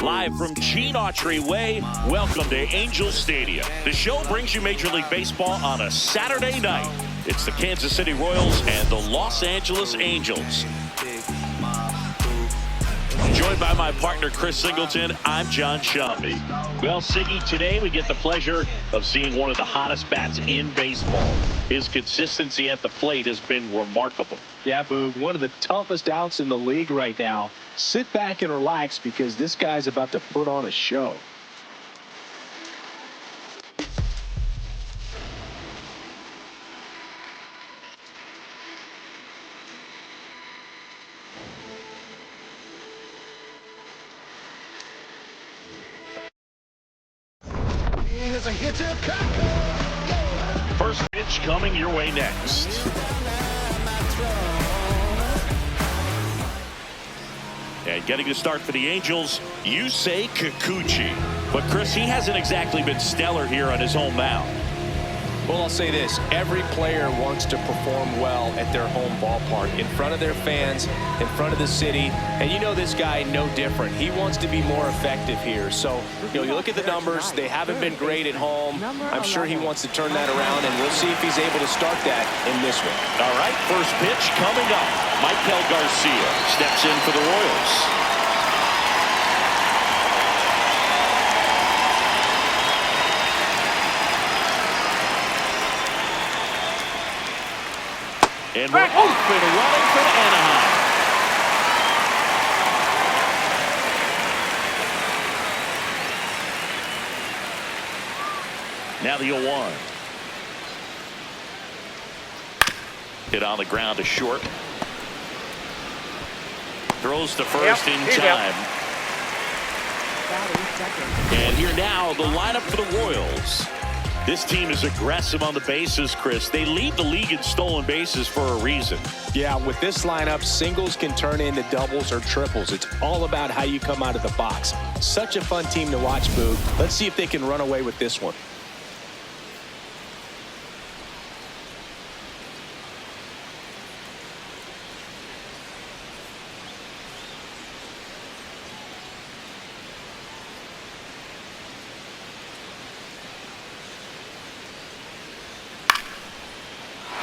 Live from Gene Autry Way, welcome to Angels Stadium. The show brings you Major League Baseball on a Saturday night. It's the Kansas City Royals and the Los Angeles Angels. Joined by my partner, Chris Singleton, I'm John Shambi. Well, Siggy, today we get the pleasure of seeing one of the hottest bats in baseball. His consistency at the plate has been remarkable. Yeah, Boog, one of the toughest outs in the league right now. Sit back and relax because this guy's about to put on a show. First pitch coming your way next. And getting the start for the Angels, Yusei Kikuchi. But Chris, he hasn't exactly been stellar here on his home mound. Well, I'll say this. Every player wants to perform well at their home ballpark, in front of their fans, in front of the city. And you know this guy no different. He wants to be more effective here. So, you look at the numbers. They haven't been great at home. I'm sure he wants to turn that around, and we'll see if he's able to start that in this one. All right, first pitch coming up. Maikel Garcia steps in for the Royals. And we're off and running for Anaheim. Now the 0-1. Hit on the ground to short. Throws to first in time. And here now, the lineup for the Royals. This team is aggressive on the bases, Chris. They lead the league in stolen bases for a reason. Yeah, with this lineup, singles can turn into doubles or triples. It's all about how you come out of the box. Such a fun team to watch, Boog. Let's see if they can run away with this one.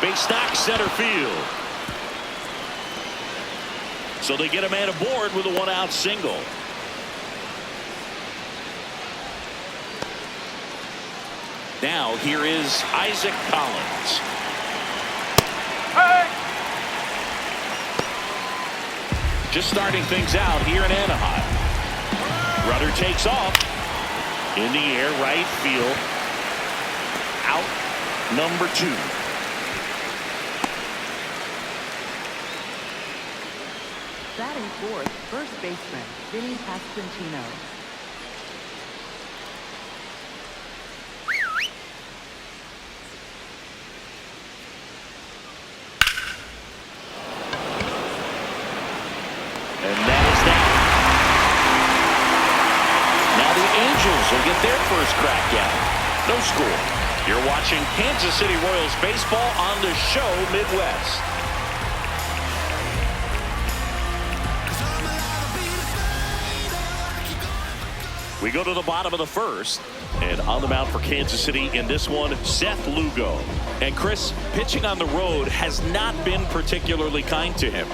Base knock center field. So they get a man aboard with a one-out single. Now here is Isaac Collins. Hey! Just starting things out here in Anaheim. Rudder takes off. In the air, right field. Out number 2. Batting fourth, first baseman, Vinny Pasquantino. And that is that. Now the Angels will get their first crack at it. No score. You're watching Kansas City Royals baseball on the show Midwest. We go to the bottom of the first, and on the mound for Kansas City in this one, Seth Lugo. And Chris, pitching on the road has not been particularly kind to him.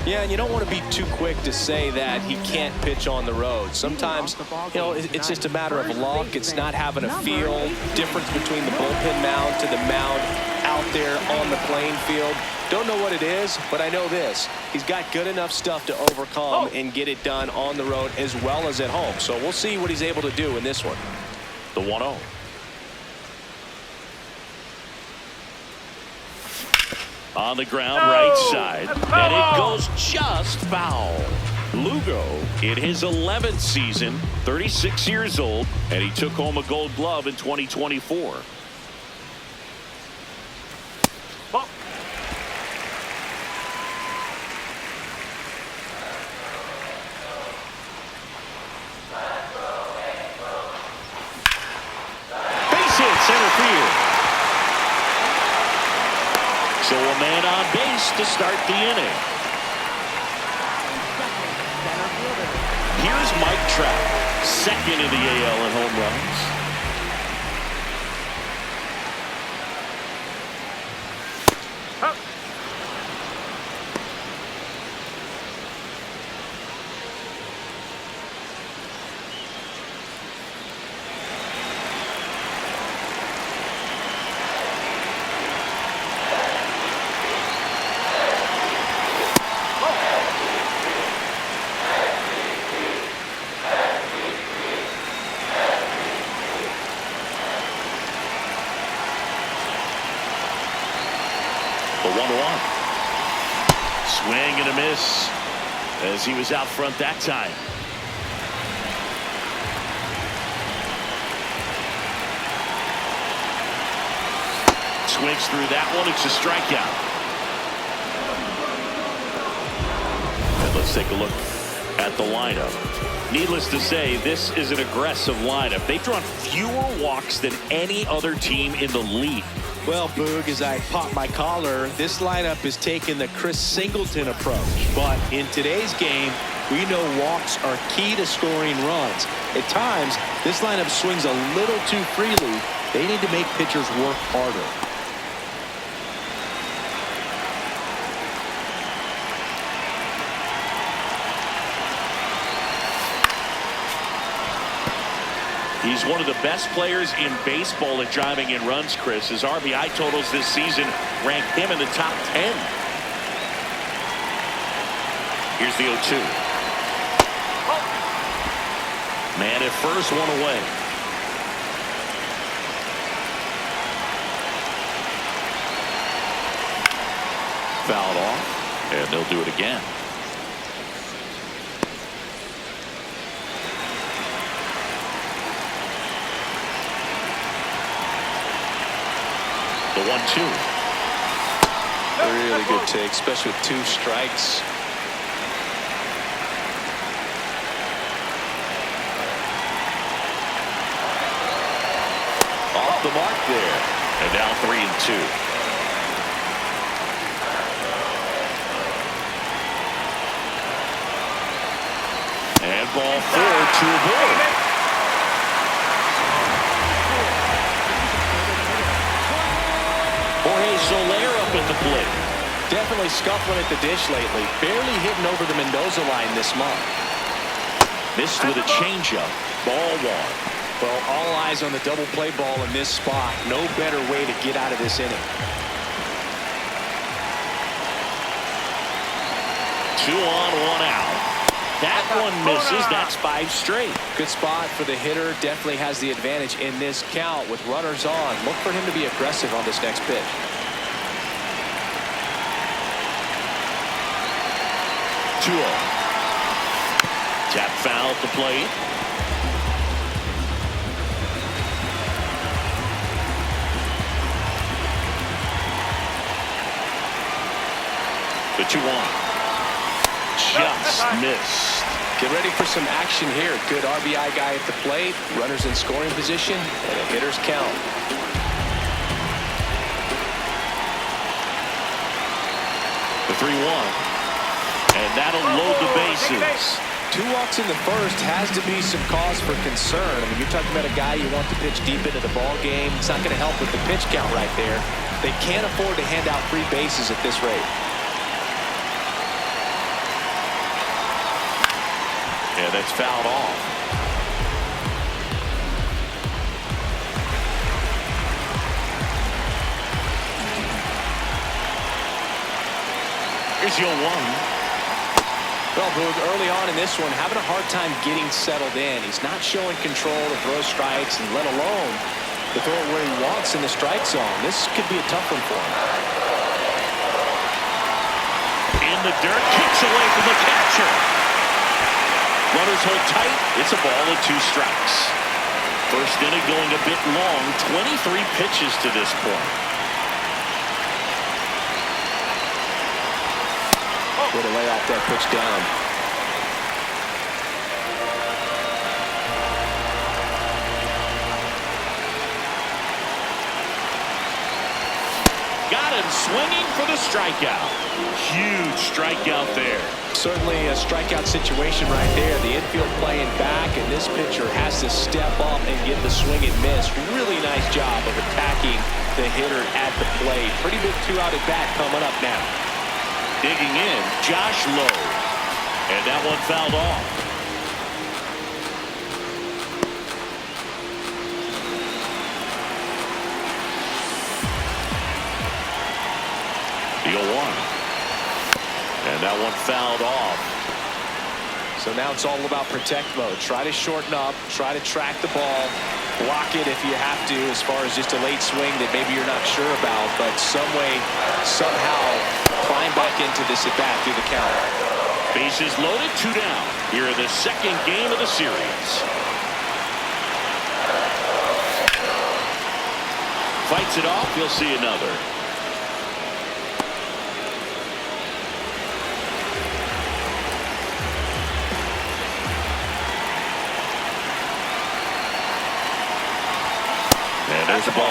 Yeah, and you don't want to be too quick to say that he can't pitch on the road. Sometimes, it's just a matter of luck. It's not having a feel. Difference between the bullpen mound to the mound out there on the playing field. Don't know what it is, but I know this. He's got good enough stuff to overcome and get it done on the road as well as at home. So we'll see what he's able to do in this one. The 1-0. On the ground, right side. And it goes just foul. Lugo in his 11th season, 36 years old, and he took home a Gold Glove in 2024. Center field. So a man on base to start the inning. Here's Mike Trout, second in the AL in home runs. The 1-1. Swing and a miss as he was out front that time. Swings through that one. It's a strikeout. And let's take a look at the lineup. Needless to say, this is an aggressive lineup. They've drawn fewer walks than any other team in the league. Well, Boog, as I pop my collar, this lineup is taking the Chris Singleton approach. But in today's game, we know walks are key to scoring runs. At times, this lineup swings a little too freely. They need to make pitchers work harder. He's one of the best players in baseball at driving in runs, Chris. His RBI totals this season rank him in the top 10. Here's the 0-2. Man at first, one away. Fouled off, and they'll do it again. The 1-2. Really good take, especially with 2 strikes. Off the mark there. And now 3-2. And ball 4, 2 aboard. Jorge Soler up at the plate. Definitely scuffling at the dish lately. Barely hitting over the Mendoza line this month. Missed with a changeup. Ball 1. Well, all eyes on the double play ball in this spot. No better way to get out of this inning. 2 on, 1 out. That one misses. That's 5 straight. Good spot for the hitter. Definitely has the advantage in this count with runners on. Look for him to be aggressive on this next pitch. 2-0. Tap foul at the plate. The 2-1. Just missed. Get ready for some action here. Good RBI guy at the plate. Runners in scoring position. And a hitter's count. The 3-1. And that'll load the bases. 2 walks in the first has to be some cause for concern. I mean, you're talking about a guy you want to pitch deep into the ball game. It's not going to help with the pitch count right there. They can't afford to hand out free bases at this rate. Yeah, that's fouled off. Here's your 1. Well, Boog, early on in this one, having a hard time getting settled in. He's not showing control to throw strikes, and let alone to throw it where he wants in the strike zone. This could be a tough one for him. In the dirt, kicks away from the catcher. Runners hold tight. It's a ball and 2 strikes. First inning going a bit long. 23 pitches to this point. Way to lay off that pitch down. got him swinging for the strikeout. Huge strikeout there. Certainly a strikeout situation right there. The infield playing back, and this pitcher has to step up and get the swing and miss. Really nice job of attacking the hitter at the plate. Pretty big two-out at bat coming up now. Digging in, Josh Lowe. And that one fouled off. The 0-1. And that one fouled off. So now it's all about protect mode. Try to shorten up, try to track the ball, block it if you have to, as far as just a late swing that maybe you're not sure about, but some way, somehow climb back into this at bat through the count. Bases loaded, 2 down. Here in the second game of the series. Fights it off, you'll see another. And there's the ball.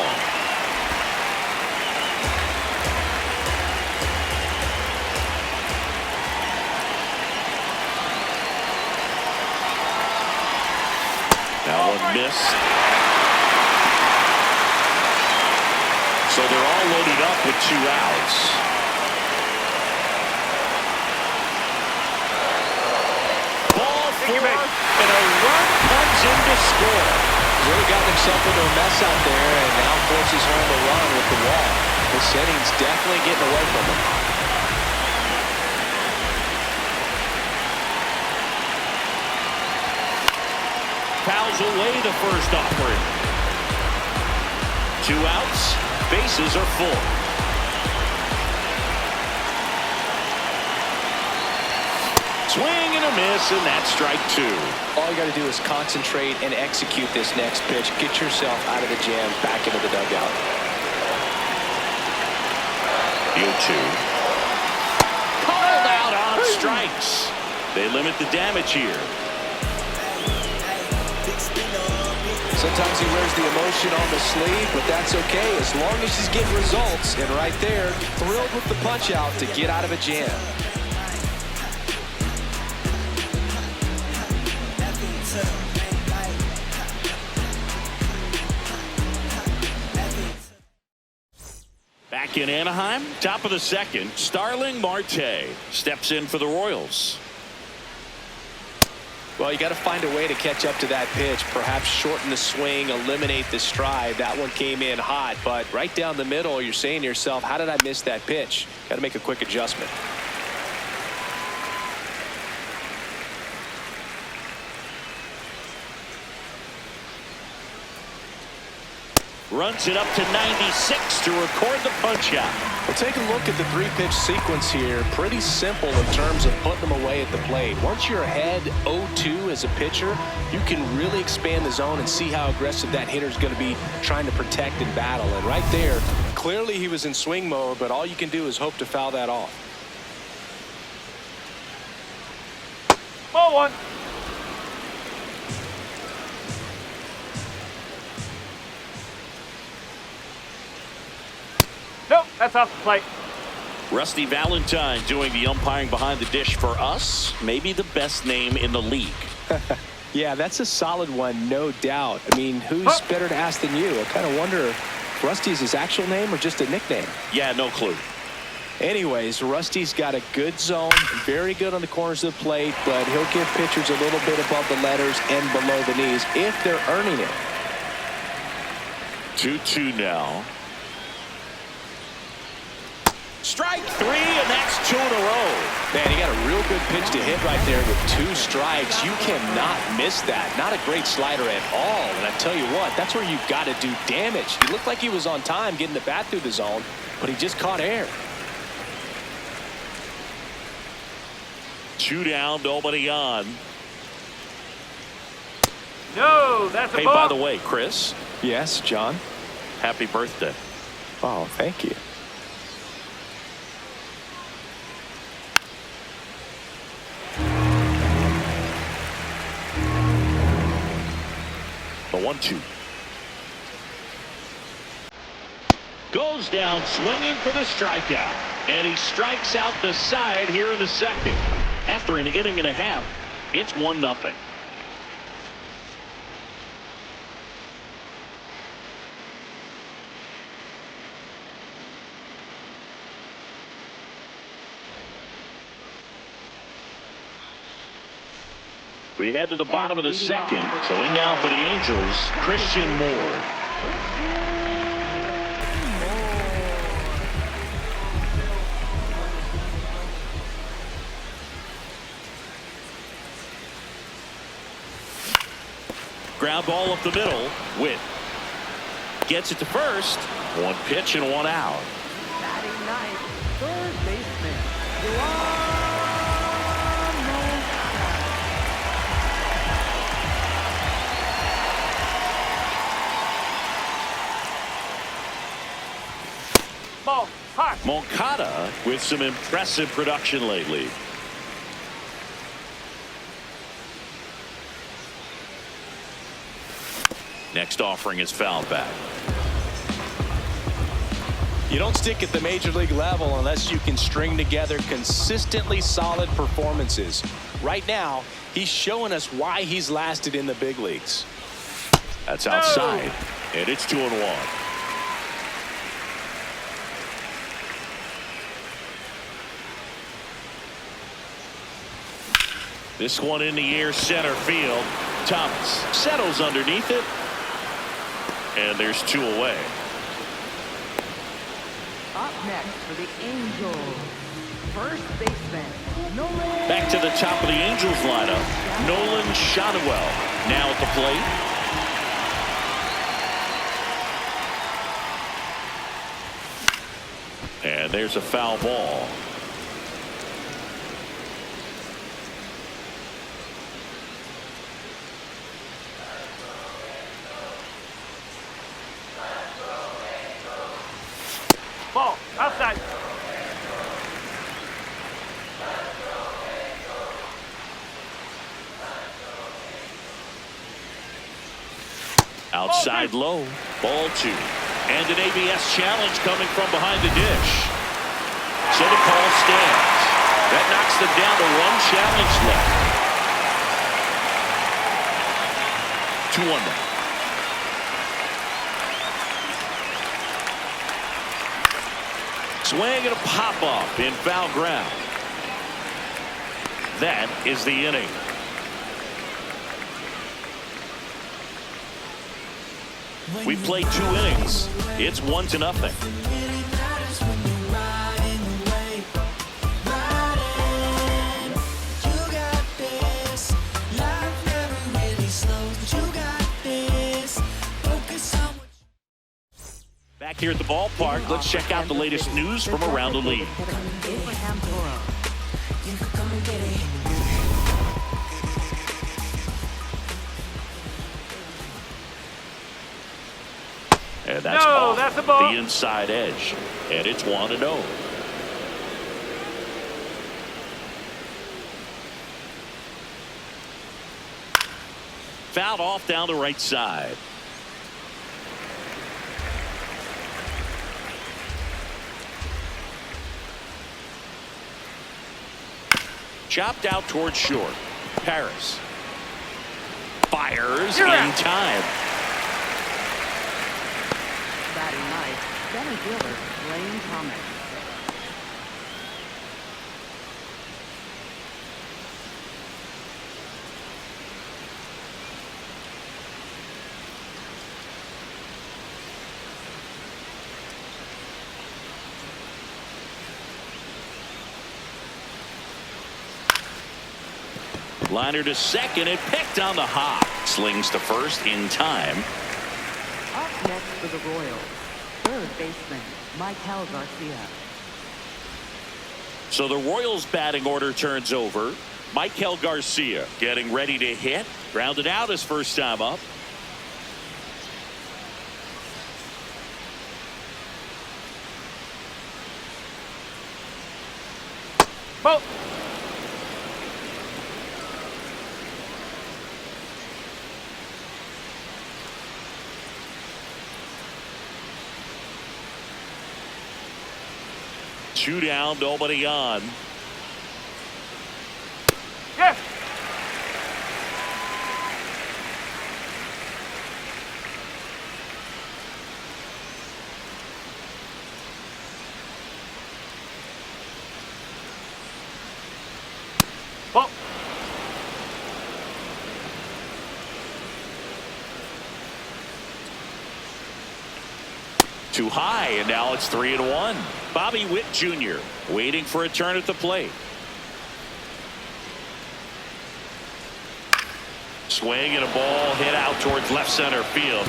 That one missed. So they're all loaded up with 2 outs. Ball 4, and a run comes in to score. Really got himself into a mess out there and now forces home a run with the walk. This inning's definitely getting away from him. Fouls away the first offering. 2 outs, bases are full. Swing and a miss, and that's strike 2. All you got to do is concentrate and execute this next pitch. Get yourself out of the jam, back into the dugout. The 0-2. Called out on strikes. They limit the damage here. Sometimes he wears the emotion on the sleeve, but that's okay as long as he's getting results. And right there, thrilled with the punch out to get out of a jam. Back in Anaheim, top of the second, Starling Marte steps in for the Royals. Well, you got to find a way to catch up to that pitch. Perhaps shorten the swing, eliminate the stride. That one came in hot, but right down the middle, you're saying to yourself, how did I miss that pitch? Got to make a quick adjustment. Runs it up to 96 to record the punch out. Well, take a look at the 3-pitch sequence here. Pretty simple in terms of putting them away at the plate. Once you're ahead 0-2 as a pitcher, you can really expand the zone and see how aggressive that hitter's going to be trying to protect and battle. And right there, clearly he was in swing mode, but all you can do is hope to foul that off. Ball 1. Nope, that's off the plate. Rusty Valentine doing the umpiring behind the dish for us. Maybe the best name in the league. Yeah, that's a solid one, no doubt. I mean, who's better to ask than you? I kind of wonder if Rusty's his actual name or just a nickname. Yeah, no clue. Anyways, Rusty's got a good zone, very good on the corners of the plate, but he'll give pitchers a little bit above the letters and below the knees if they're earning it. 2-2 now. Strike 3, and that's 2 in a row. Man, he got a real good pitch to hit right there with 2 strikes. You cannot miss that. Not a great slider at all. And I tell you what, that's where you've got to do damage. He looked like he was on time getting the bat through the zone, but he just caught air. 2 down, nobody on. No, that's a Hey, ball. by the way, Chris, Yes, John? happy birthday. Oh, thank you. The 1-2. Goes down swinging for the strikeout. And he strikes out the side here in the second. After an inning and a half, it's 1-0. We head to the bottom of the second. So in now for the Angels, Christian Moore. Ground ball up the middle. Witt gets it to first. One pitch and one out. Batting ninth, third baseman, Yoan Moncada. Ball. Hot. Moncada with some impressive production lately. Next offering is fouled back. You don't stick at the major league level unless you can string together consistently solid performances. Right now, he's showing us why he's lasted in the big leagues. That's outside, and it's 2-1. This one in the air, center field. Thomas settles underneath it. And there's 2 away. Up next for the Angels, first baseman, Nolan. Back to the top of the Angels lineup. Nolan Shotwell now at the plate. And there's a foul ball. Ball. Outside. Outside low. Ball 2. And an ABS challenge coming from behind the dish. So the call stands. That knocks them down to 1 challenge left. 2-1 now. Swing and a pop-up in foul ground. That is the inning. We played 2 innings. It's 1-0. Back here at the ballpark, let's check out the latest news from around the league. Abraham Toro. And that's No, off that's a ball. the inside edge. And it's 1-0. Fouled off down the right side. Chopped out towards short. Paris fires in time. Batting ninth, center fielder, Blaine Thomas. Liner to second and picked on the hop. Slings to first in time. Up next for the Royals, third baseman, Michael Garcia. So the Royals batting order turns over. Michael Garcia getting ready to hit. Grounded out his first time up. Ball. 2 down, nobody on. Yes. Ball. Too high, and now it's 3-1. Bobby Witt Jr. waiting for a turn at the plate. Swing and a ball hit out towards left center field.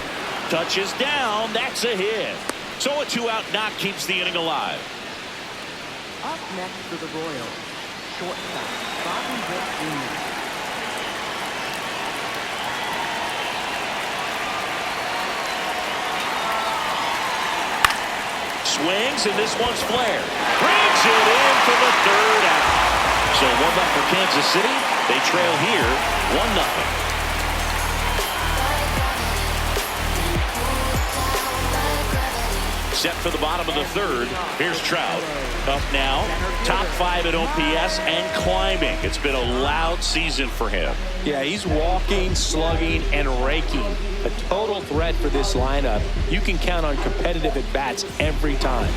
Touches down. That's a hit. So a 2-out knock keeps the inning alive. Up next for the Royals, shortstop Bobby Witt Jr. Swings, and this one's flared. Brings it in for the 3rd out. So 1-0 for Kansas City. They trail here 1-0. Set for the bottom of the 3rd. Here's Trout. Up now. Top 5 at OPS and climbing. It's been a loud season for him. Yeah, he's walking, slugging, and raking. A total threat for this lineup. You can count on competitive at-bats every time.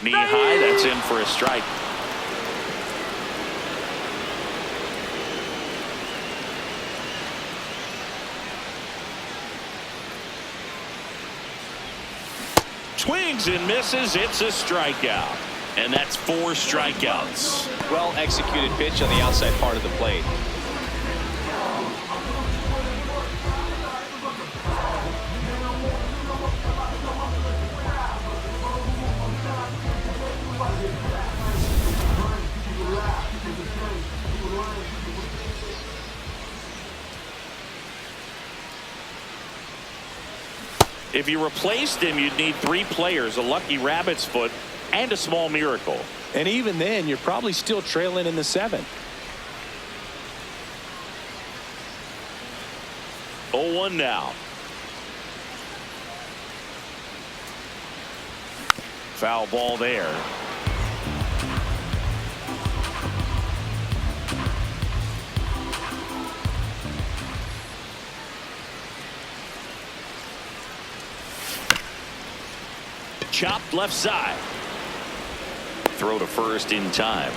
Knee high, that's in for a strike. Swings and misses. It's a strikeout. And that's 4 strikeouts. Well executed pitch on the outside part of the plate. If you replaced him, you'd need 3 players, a lucky rabbit's foot, and a small miracle. And even then, you're probably still trailing in the 7th. 0-1 now. Foul ball there. Chopped left side. Throw to first in time.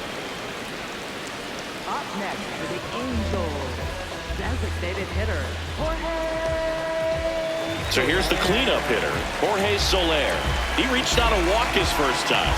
Up next for the Angels, designated hitter, Jorge. So here's the cleanup hitter, Jorge Soler. He reached out a walk his first time.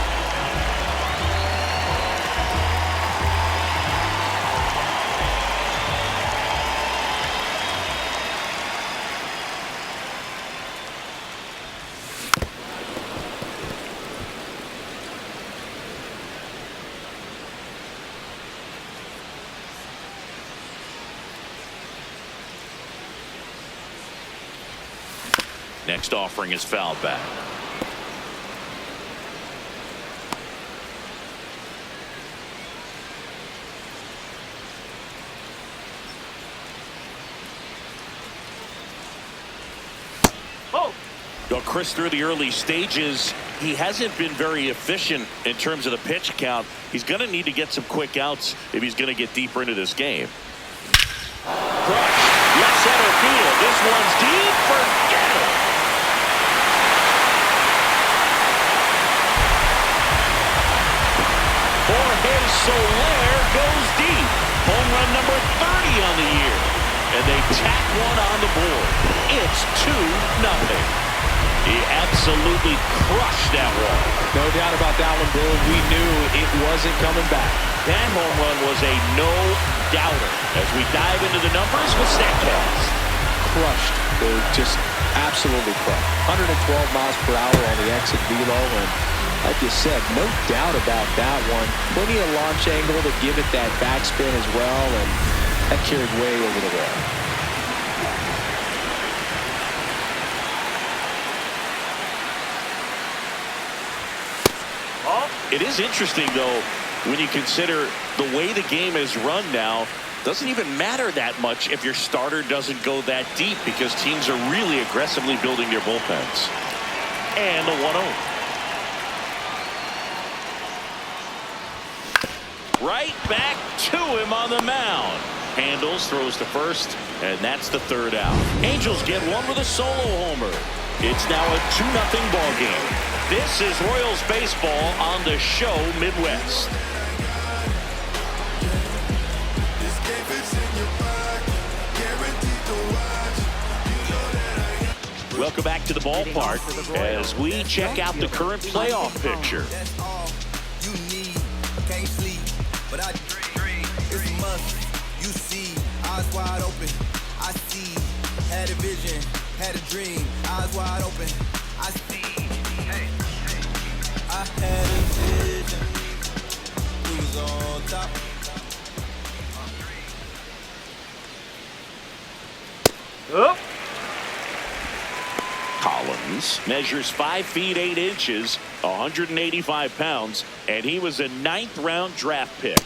Next offering is fouled back. Oh. Well, Chris, through the early stages, he hasn't been very efficient in terms of the pitch count. He's going to need to get some quick outs if he's going to get deeper into this game. Crush, left center field. This one's deep. Forget it. Jorge Soler goes deep. Home run number 30 on the year. And they tack one on the board. It's 2-0. He absolutely crushed that one. No doubt about that one, Bill. We knew it wasn't coming back. That home run was a no-doubter. As we dive into the numbers with StatCast. Crushed. They're just absolutely crushed. 112 miles per hour on the exit velo, and like you said, no doubt about that one. Plenty of launch angle to give it that backspin as well, and that carried way over the wall. It is interesting, though, when you consider the way the game is run now. Doesn't even matter that much if your starter doesn't go that deep because teams are really aggressively building their bullpens. And the 1-0. Right back to him on the mound. Handles, throws to first, and that's the third out. Angels get one with a solo homer. It's now a 2-0 ball game. This is Royals baseball on the show Midwest. Welcome back to the ballpark as we check out the current playoff picture. You need, can't sleep, but I dream. It's a must. You see, eyes wide open. I see, had a vision, had a dream. Eyes wide open. I see. Hey, hey. I had a vision. We was on top. Up. Collins measures 5 feet 8 inches, 185 pounds, and he was a 9th-round draft pick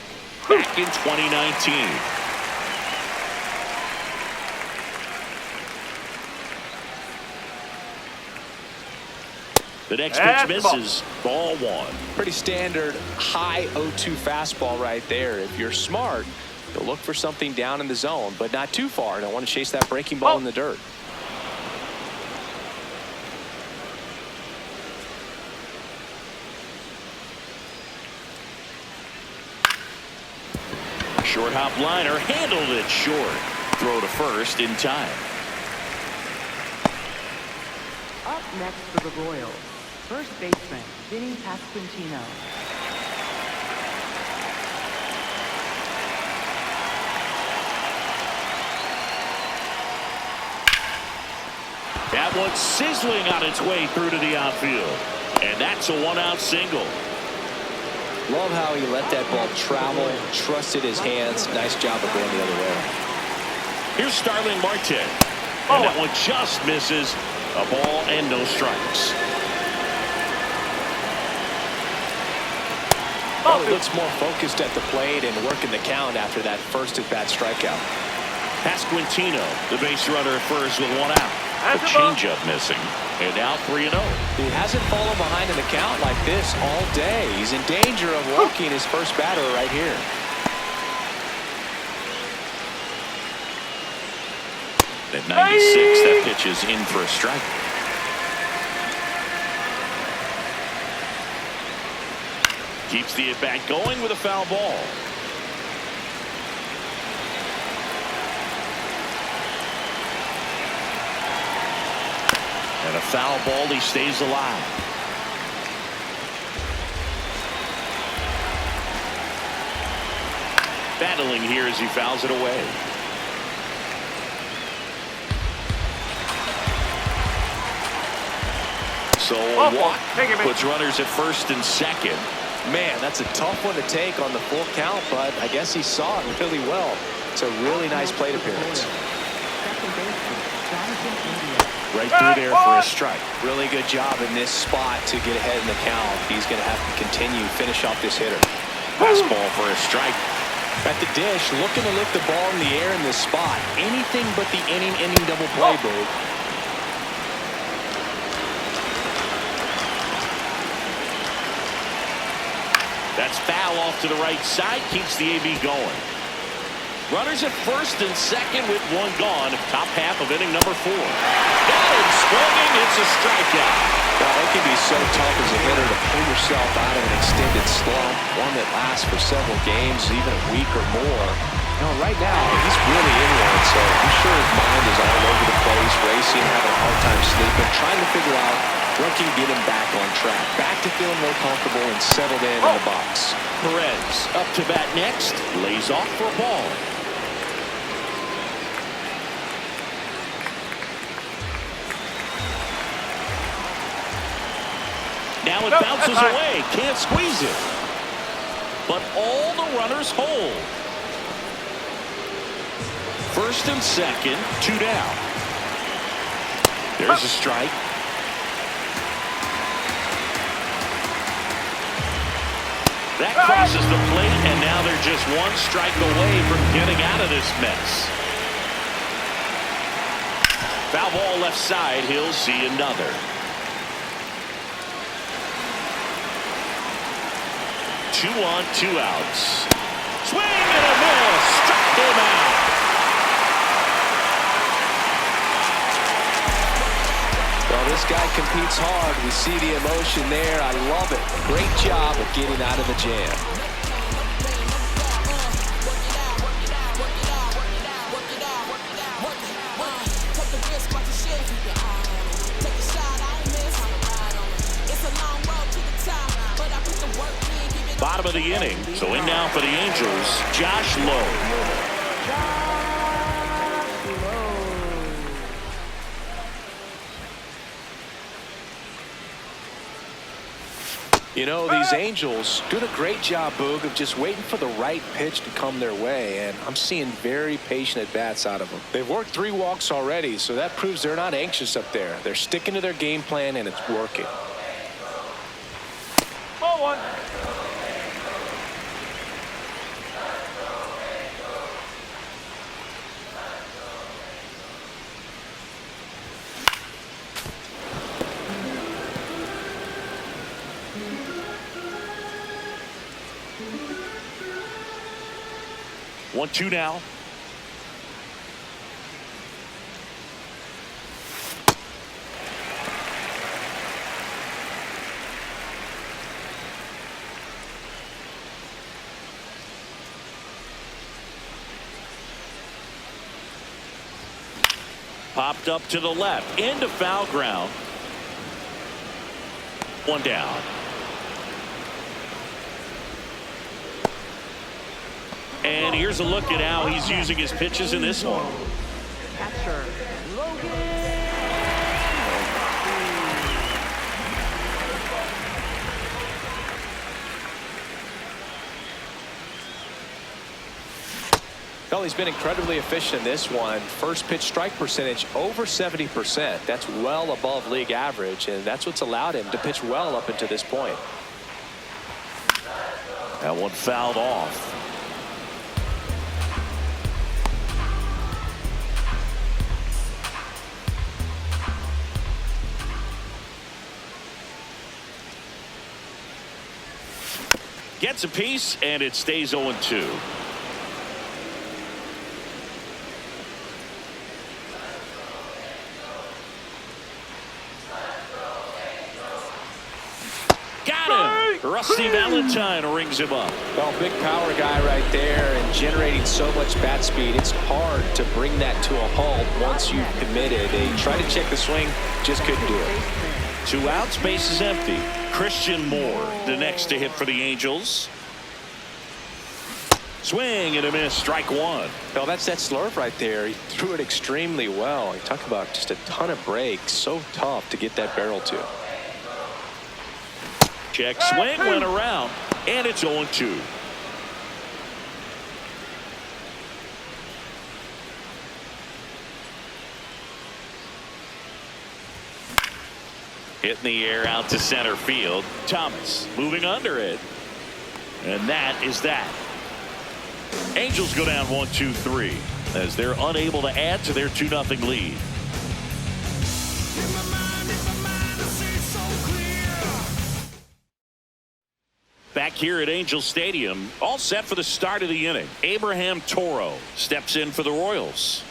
back in 2019. The next pitch misses. Ball 1. Pretty standard high 0-2 fastball right there. If you're smart, you'll look for something down in the zone, but not too far. Don't want to chase that breaking ball in the dirt. Short hop liner, handled it short. Throw to first in time. Up next for the Royals, first baseman, Vinny Pasquantino. That one's sizzling on its way through to the outfield. And that's a 1-out single. Love how he let that ball travel, trusted his hands. Nice job of going the other way. Here's Starling Marte. And that one just misses. A ball and no strikes. Well, it looks more focused at the plate and working the count after that first at-bat strikeout. Pasquantino, the base runner at first with 1 out. A changeup missing. And now 3-0. He hasn't fallen behind in the count like this all day. He's in danger of walking his first batter right here. At 96, that pitch is in for a strike. Keeps the at-bat going with a foul ball. And a foul ball, he stays alive. Battling here as he fouls it away. So Watt puts runners at first and second. Man, that's a tough one to take on the full count, but I guess he saw it really well. It's a really nice plate appearance. Second baseman, Jonathan India. Right through there for a strike. Really good job in this spot to get ahead in the count. He's going to have to continue, finish off this hitter. Fastball for a strike. At the dish, looking to lift the ball in the air in this spot. Anything but the inning double play, Boog. That's foul off to the right side. Keeps the AB going. Runners at first and second with 1 gone. Top half of inning number 4. Got him swinging. It's a strikeout. Well, it can be so tough as a hitter to pull yourself out of an extended slump, one that lasts for several games, even a week or more. You know, right now, he's really in one, so I'm sure his mind is all over the place, racing, having a hard time sleeping, trying to figure out what can get him back on track, back to feeling more comfortable and settled in the box. Perez up to bat next. Lays off for a ball. Now it bounces away. Can't squeeze it. But all the runners hold. First and second, 2 down. There's a strike. That crosses the plate, and now they're just one strike away from getting out of this mess. Foul ball left side. He'll see another. Two on, two outs. Swing and a miss. Struck him out. Well, this guy competes hard. We see the emotion there. I love it. Great job of getting out of the jam. Bottom of the inning. So in now for the Angels, Josh Lowe. You know, these Angels doing a great job, Boog, of just waiting for the right pitch to come their way, and I'm seeing very patient at-bats out of them. They've worked 3 walks already, so that proves they're not anxious up there. They're sticking to their game plan, and it's working. Ball one. One, two now. Popped up to the left into foul ground. One down. And here's a look at how he's using his pitches in this one. Catcher, Logan. Well, he's been incredibly efficient in this one. First pitch strike percentage over 70%. That's well above league average, and that's what's allowed him to pitch well up until this point. That one fouled off. Gets a piece, and it stays 0-2. Got him! Rusty Valentine rings him up. Well, big power guy right there and generating so much bat speed. It's hard to bring that to a halt once you've committed. They tried to check the swing, just couldn't do it. 2 outs, base is empty. Christian Moore, the next to hit for the Angels. Swing and a miss, strike one. Well, that's that slurve right there. He threw it extremely well. You talk about just a ton of breaks. So tough to get that barrel to. Check swing, went around, and it's 0-2. Hit in the air out to center field. Thomas moving under it. And that is that. Angels go down 1-2-3 as they're unable to add to their 2-0 lead. Back here at Angel Stadium, all set for the start of the inning. Abraham Toro steps in for the Royals.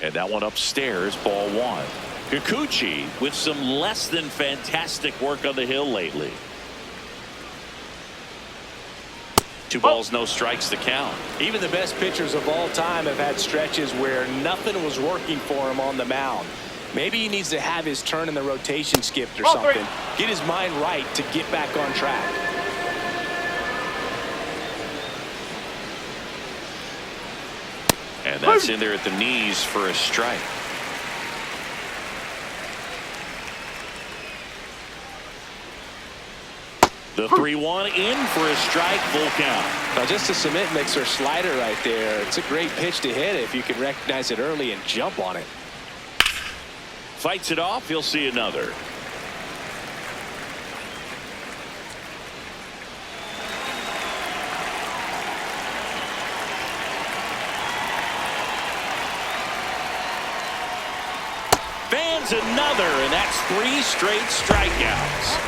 And that one upstairs, ball one. Kikuchi with some less than fantastic work on the hill lately. 2 balls, no strikes to count. Even the best pitchers of all time have had stretches where nothing was working for him on the mound. Maybe he needs to have his turn in the rotation skipped or something. Get his mind right to get back on track. And that's in there at the knees for a strike. The 3-1 in for a strike, full count. Now just a cement mixer slider right there. It's a great pitch to hit if you can recognize it early and jump on it. Fights it off, he'll see another. Adds another, and that's 3 straight strikeouts.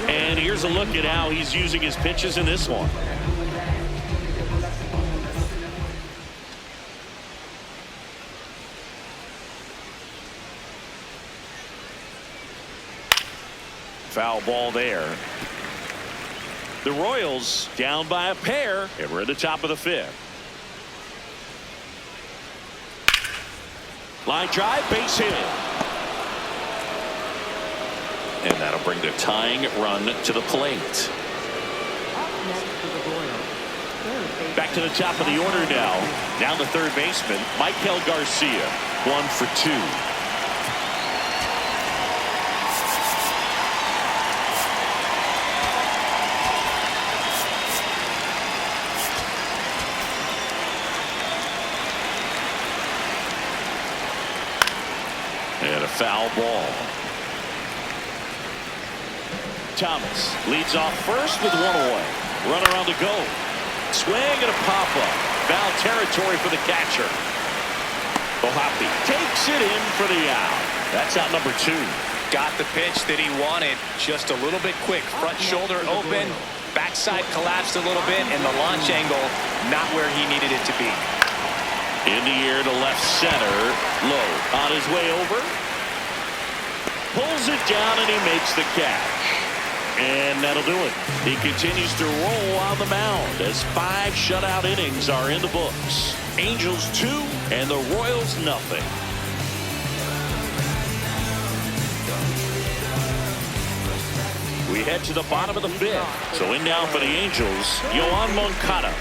And here's a look at how he's using his pitches in this one. Foul ball there. The Royals down by a pair, and we're at the top of the 5th. Line drive, base hit. And that'll bring the tying run to the plate. Back to the top of the order now. Down the third baseman, Michael Garcia. 1 for 2. And a foul ball. Thomas leads off first with 1 away. Runner on the go. Swing and a pop-up. Foul territory for the catcher. Ohapi takes it in for the out. That's out number 2. Got the pitch that he wanted, just a little bit quick. Front shoulder open, backside collapsed a little bit, and the launch angle not where he needed it to be. In the air to left center. Low on his way over. Pulls it down and he makes the catch. And that'll do it. He continues to roll on the mound as 5 shutout innings are in the books. Angels 2 and the Royals nothing. We head to the bottom of the 5th. So in now for the Angels, Yoan Moncada.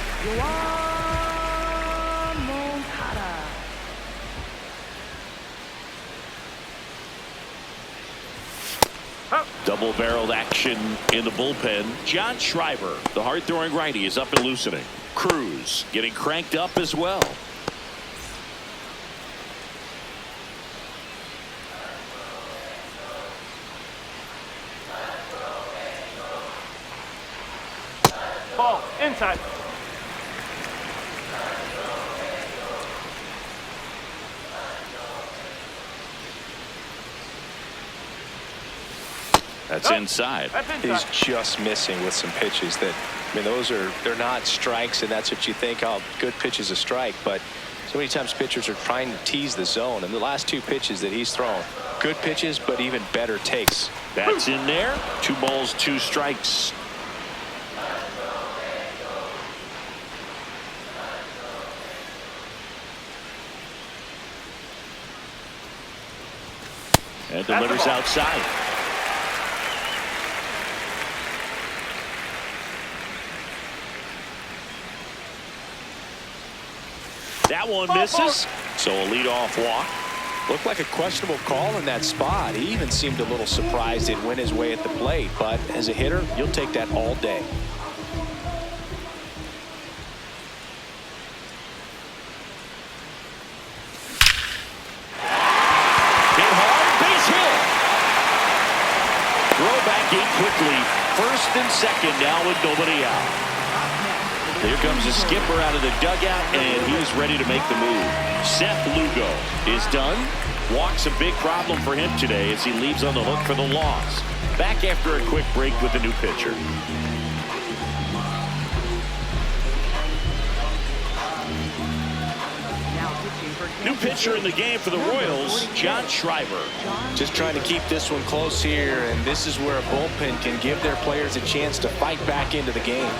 Double-barreled action in the bullpen. John Schreiber, the hard-throwing righty, is up and loosening. Cruz getting cranked up as well. Ball inside. That's inside. That's inside. He's just missing with some pitches that, I mean, they're not strikes, and that's what you think, oh, good pitch is a strike, but so many times pitchers are trying to tease the zone, and the last 2 pitches that he's thrown, good pitches, but even better takes. That's in there. 2 balls, 2 strikes. And delivers outside. That one misses. So a leadoff walk. Looked like a questionable call in that spot. He even seemed a little surprised it went his way at the plate, but as a hitter, you'll take that all day. Hit hard, base hit. Throw back in quickly. First and second now with nobody out. Here comes the skipper out of the dugout, and he's ready to make the move. Seth Lugo is done. Walk's a big problem for him today as he leaves on the hook for the loss. Back after a quick break with the new pitcher. New pitcher in the game for the Royals, John Schreiber. Just trying to keep this one close here, and this is where a bullpen can give their players a chance to fight back into the game.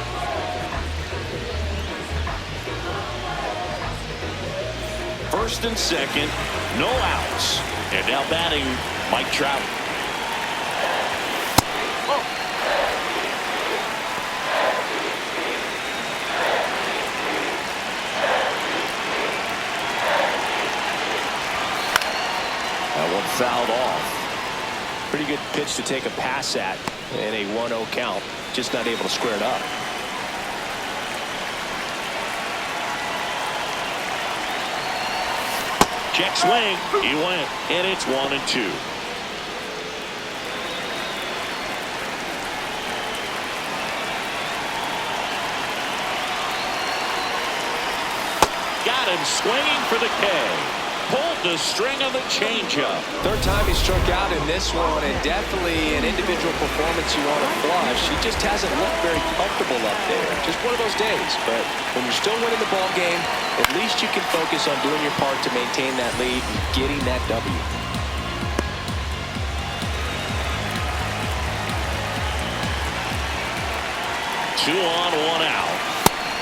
First and second, no outs. And now batting, Mike Trout. That one fouled off. Pretty good pitch to take a pass at in a 1-0 count. Just not able to square it up. Check swing. He went. And it's 1-2. Got him swinging for the K. pulled the string on the changeup. Third time he struck out in this one, and definitely an individual performance you want to flush. He just hasn't looked very comfortable up there. Just one of those days. But when you're still winning the ball game, at least you can focus on doing your part to maintain that lead and getting that W. Two on, one out.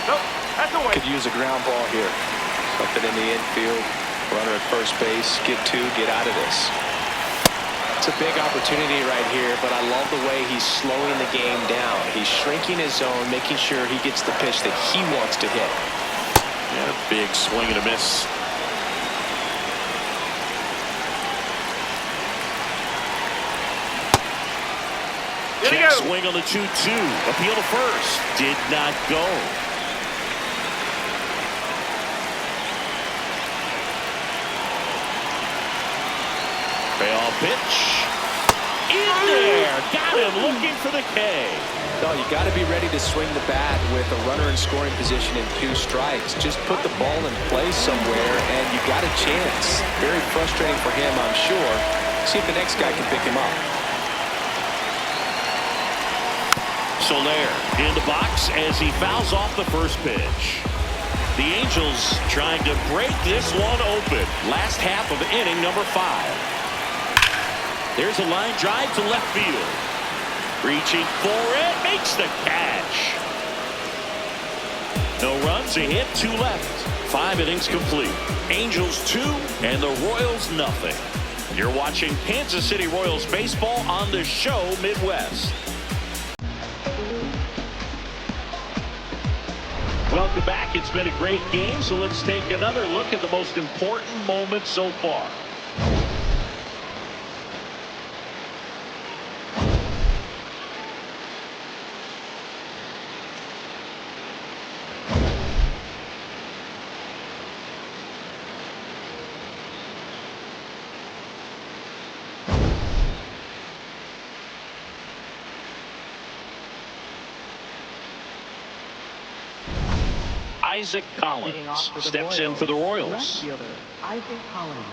Nope, that's a win. Could use a ground ball here. Something in the infield. Runner at first base. Get two, get out of this. It's a big opportunity right here, but I love the way he's slowing the game down. He's shrinking his zone, making sure he gets the pitch that he wants to hit. And a big swing and a miss. Check swing on the 2-2. Appeal to first. Did not go. Payoff pitch. In there. Got him looking for the K. No, you got to be ready to swing the bat with a runner in scoring position and 2 strikes. Just put the ball in place somewhere, and you got a chance. Very frustrating for him, I'm sure. See if the next guy can pick him up. Soler in the box as he fouls off the first pitch. The Angels trying to break this one open. Last half of inning number 5. There's a line drive to left field. Reaching for it, makes the catch. No runs, a hit, 2 left. 5 innings complete. Angels 2 and the Royals nothing. You're watching Kansas City Royals baseball on the show Midwest. Welcome back. It's been a great game, so let's take another look at the most important moments so far. Isaac Collins steps in for the Royals. Left fielder, Isaac Collins.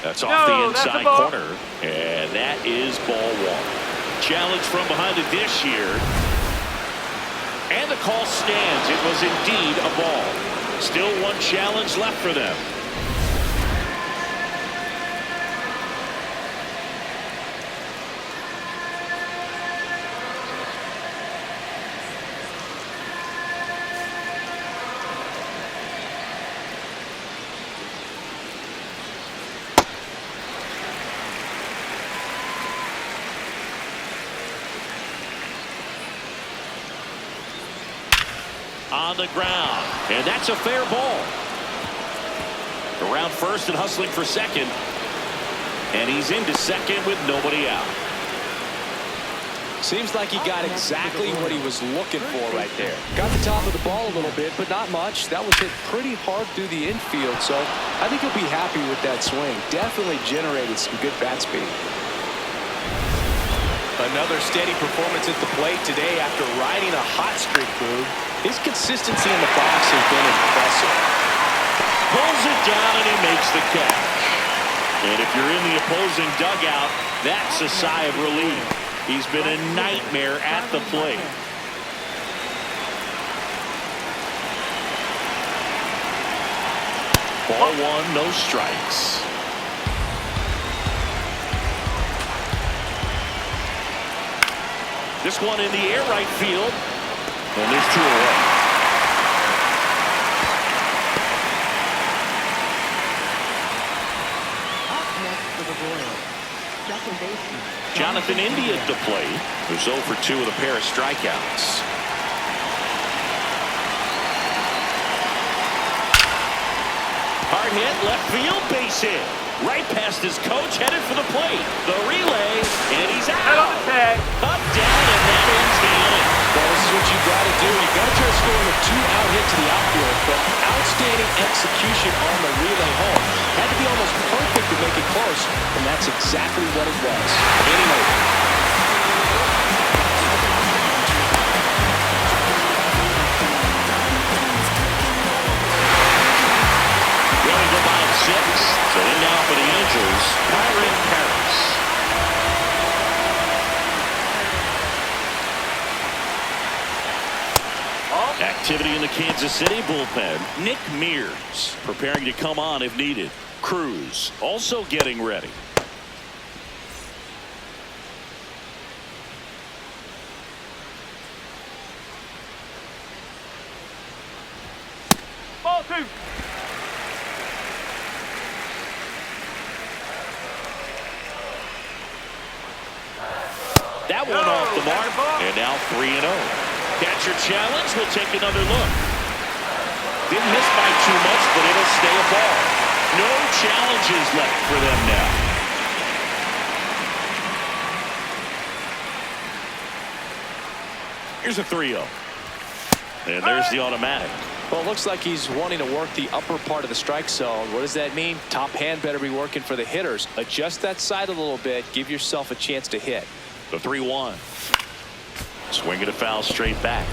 That's off the inside corner, and that is ball 1. Challenge from behind the dish here. And the call stands. It was indeed a ball. Still 1 challenge left for them. On the ground, and that's a fair ball. Around first and hustling for second, and he's into second with nobody out. Seems like he got exactly what he was looking for right there. Got the top of the ball a little bit, but not much. That was hit pretty hard through the infield, so I think he'll be happy with that swing. Definitely generated some good bat speed. Another steady performance at the plate today after riding a hot streak, Boog. His consistency in the box has been impressive. Pulls it down and he makes the catch. And if you're in the opposing dugout, that's a sigh of relief. He's been a nightmare at the plate. Ball 1, no strikes. This one in the air right field. And there's 2 away. Up next for the Royals, second baseman Jonathan India at the plate, who's 0 for 2 with a pair of strikeouts. Hard hard hit, left field, base hit. Right past his coach, headed for the plate. The relay, and he's Head on out. the tag. Up, down, and that ends the inning. Well, this is what you got to do. You got to try to score a 2-out hit to the outfield, but outstanding execution on the relay home. Had to be almost perfect to make it close, and that's exactly what it was. Inning over. Going to line 6. So in now for the Angels, Kyren Paris. Activity in the Kansas City bullpen. Nick Mears preparing to come on if needed. Cruz also getting ready. Ball 2. That one off the mark. And now 3-0. Catcher challenge. We'll take another look. Didn't miss by too much, but it'll stay a ball. No challenges left for them now. Here's a 3-0. And there's the automatic. Well, it looks like he's wanting to work the upper part of the strike zone. What does that mean? Top hand better be working for the hitters. Adjust that side a little bit. Give yourself a chance to hit. The 3-1. Swinging a foul straight back.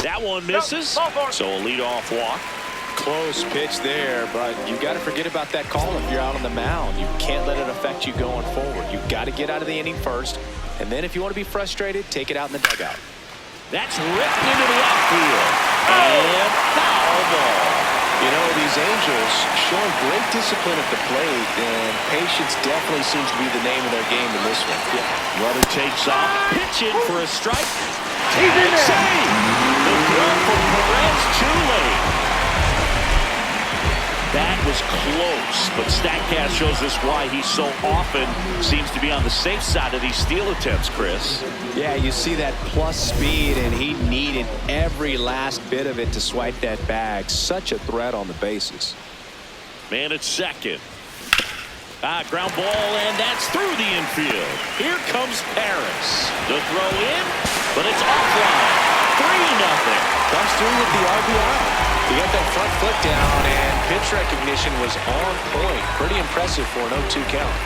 That one misses. So a leadoff walk. Close pitch there, but you got to forget about that call if you're out on the mound. You can't let it affect you going forward. You've got to get out of the inning first, and then if you want to be frustrated, take it out in the dugout. That's ripped into the outfield. And foul ball. You know, these Angels showing great discipline at the plate, and patience definitely seems to be the name of their game in this one. Runner takes off, pitching for a strike. He's in there. Save. The throw from Perez too late. That was close, but StatCast shows us why he so often seems to be on the safe side of these steal attempts, Chris. Yeah, you see that plus speed, and he needed every last bit of it to swipe that bag. Such a threat on the bases. Man at second. Ground ball, and that's through the infield. Here comes Paris. The throw in, but it's offline. 3-0. Comes through with the RBI. He got that front foot down, and pitch recognition was on point. Pretty impressive for an 0-2 count.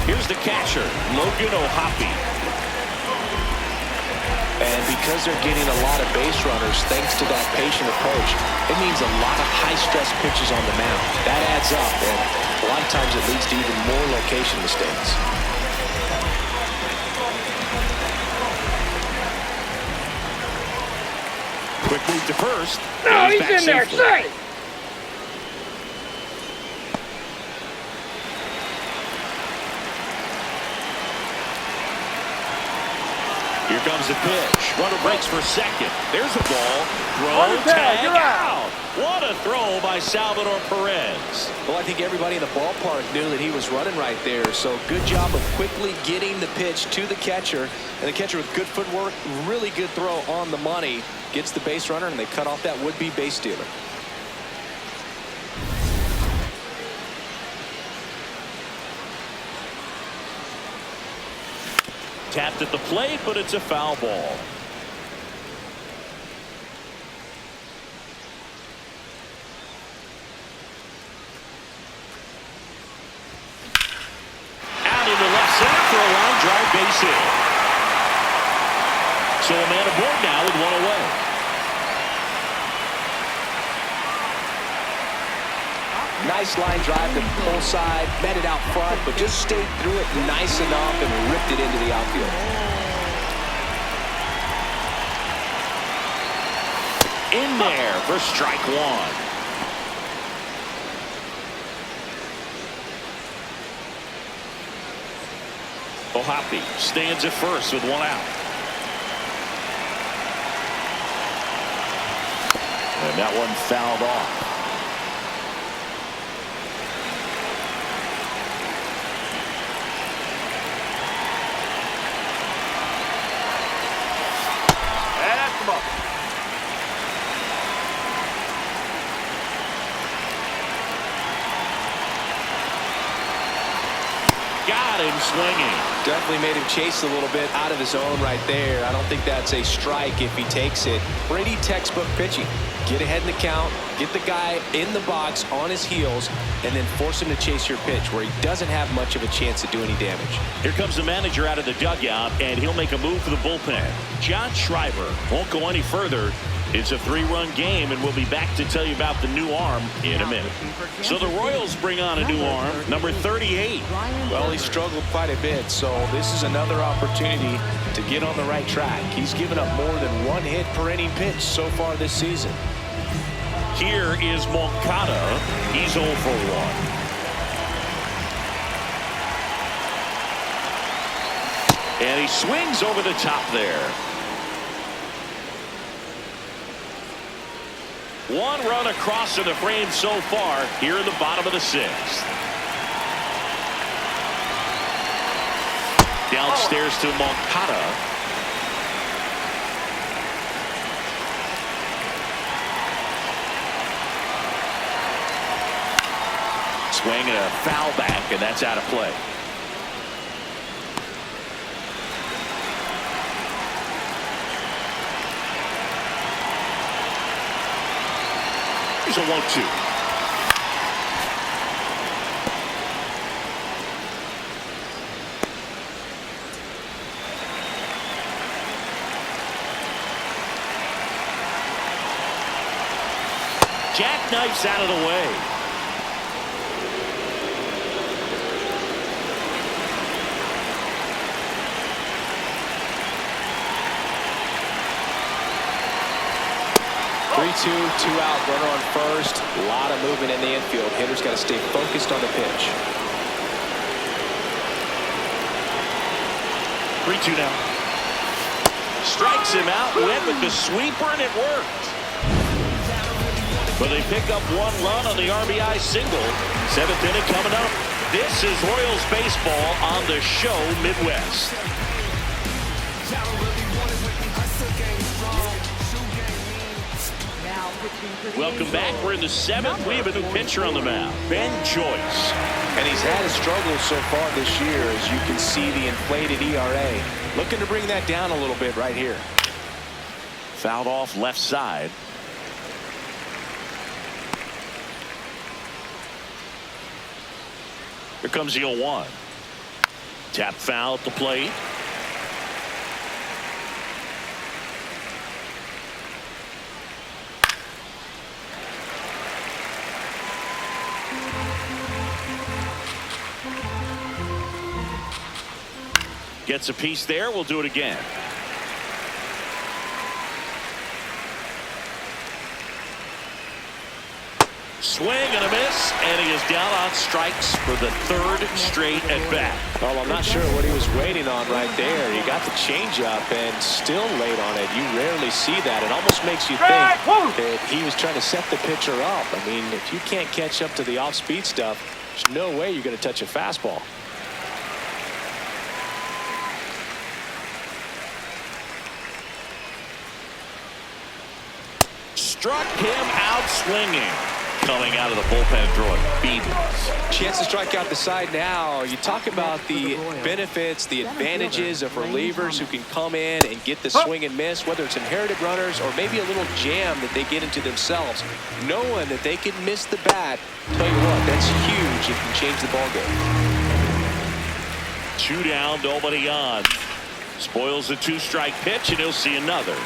Here's the catcher, Logan O'Hoppe. And because they're getting a lot of base runners, thanks to that patient approach, it means a lot of high-stress pitches on the mound. That adds up, and a lot of times it leads to even more location mistakes. Quick move to first. No, he's in there. Say. Here comes the pitch. Runner breaks for second. There's a ball. Throw, tag, out. What a throw by Salvador Perez. Well, I think everybody in the ballpark knew that he was running right there. So good job of quickly getting the pitch to the catcher. And the catcher with good footwork, really good throw on the money. Gets the base runner, and they cut off that would-be base stealer. Tapped at the plate, but it's a foul ball. Out into left center for a line drive base hit. So a man aboard now with one away. Nice line drive to pull side, met it out front, but just stayed through it nice enough and ripped it into the outfield. In there for strike one. O'Hoppe stands at first with one out. And that one fouled off. Got him swinging. Definitely made him chase a little bit out of his zone right there. I don't think that's a strike if he takes it. Brady textbook pitching. Get ahead in the count, get the guy in the box on his heels, and then force him to chase your pitch where he doesn't have much of a chance to do any damage. Here comes the manager out of the dugout, and he'll make a move for the bullpen. John Schreiber won't go any further. It's a 3-run game, and we'll be back to tell you about the new arm in a minute. So the Royals bring on a new arm, number 38. Well, he struggled quite a bit, so this is another opportunity to get on the right track. He's given up more than 1 hit per inning pitch so far this season. Here is Moncada. He's 0 for 1. And he swings over the top there. 1 run across in the frame so far here in the bottom of the 6th. Downstairs to Moncada. Swing and a foul back, and that's out of play. Here's a 1-2. Jackknifes out of the way. Two out, runner on first. A lot of movement in the infield. Hitter's got to stay focused on the pitch. 3-2 now. Strikes him out, went with the sweeper, and it worked. But they pick up 1 run on the RBI single. 7th inning coming up. This is Royals baseball on the show Midwest. Welcome back. We're in the 7th. We have a new pitcher on the mound, Ben Joyce. And he's had a struggle so far this year, as you can see the inflated ERA. Looking to bring that down a little bit right here. Fouled off left side. Here comes the 0-1. Tap foul at the plate. Gets a piece there. We'll do it again. Swing and a miss, and he is down on strikes for the 3rd straight at bat. Well, I'm not sure what he was waiting on right there. He got the changeup and still late on it. You rarely see that. It almost makes you think that he was trying to set the pitcher up. I mean, if you can't catch up to the off-speed stuff, there's no way you're going to touch a fastball. Struck him out swinging. Coming out of the bullpen throwing beatings. Chance to strike out the side now. You talk about the benefits, the advantages of relievers who can come in and get the swing and miss, whether it's inherited runners or maybe a little jam that they get into themselves. Knowing that they can miss the bat, tell you what, that's huge. It can change the ball game. 2 down, nobody on. Spoils the 2-strike pitch, and he'll see another.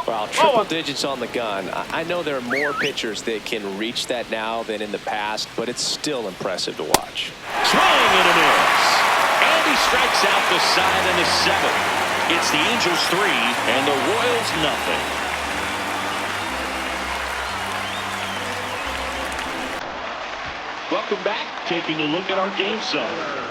Well, triple digits on the gun. I know there are more pitchers that can reach that now than in the past, but it's still impressive to watch. Swing and a miss. And he strikes out the side in the 7th. It's the Angels 3 and the Royals nothing. Welcome back. Taking a look at our game zone.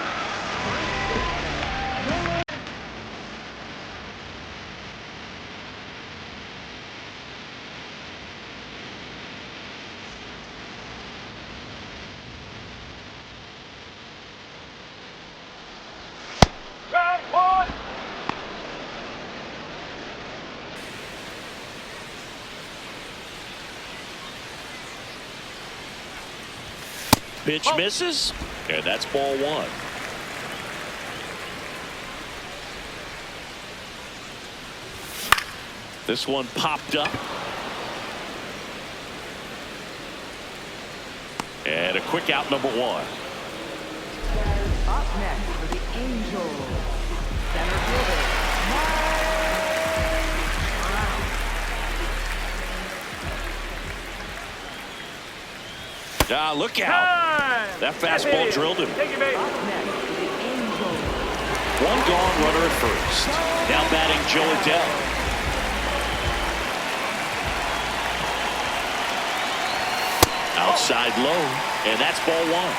pitch misses, and that's ball one. This one popped up. And a quick out, number one. Up next for the Angels, center fielder, Look out. That fastball drilled him. up next for the Angels. One gone, runner at first. Now batting Joe Adell. Outside low, and that's ball one.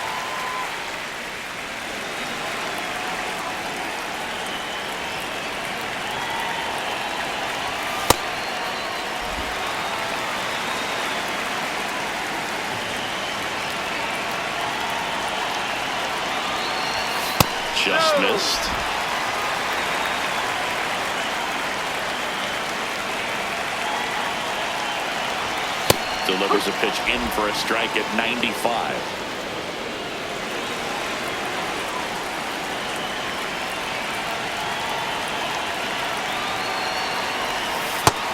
Just missed. Delivers a pitch in for a strike at 95.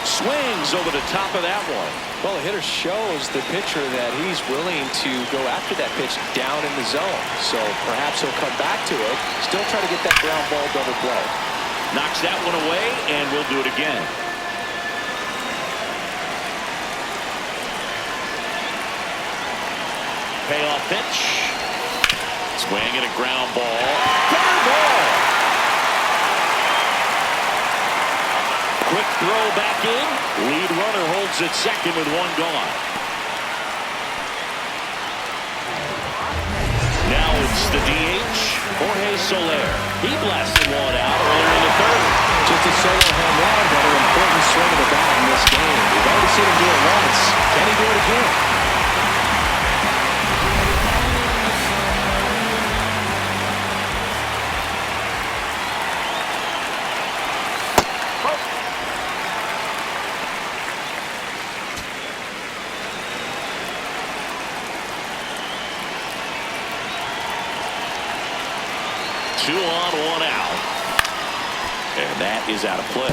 Swings over the top of that one. Well, the hitter shows the pitcher that he's willing to go after that pitch down in the zone. So perhaps he'll come back to it, still try to get that ground ball double play. Knocks that one away, and we'll do it again. Payoff pitch. Swing and a ground ball. Fair ball. Quick throw back in. Lead runner holds at second with one gone. Now it's the DH, Jorge Soler. He blasted one out earlier in the third. Just a solo home run, but an important swing of the bat in this game. We've already seen him do it once. Can he do it again? Two on, one out. And that is out of play.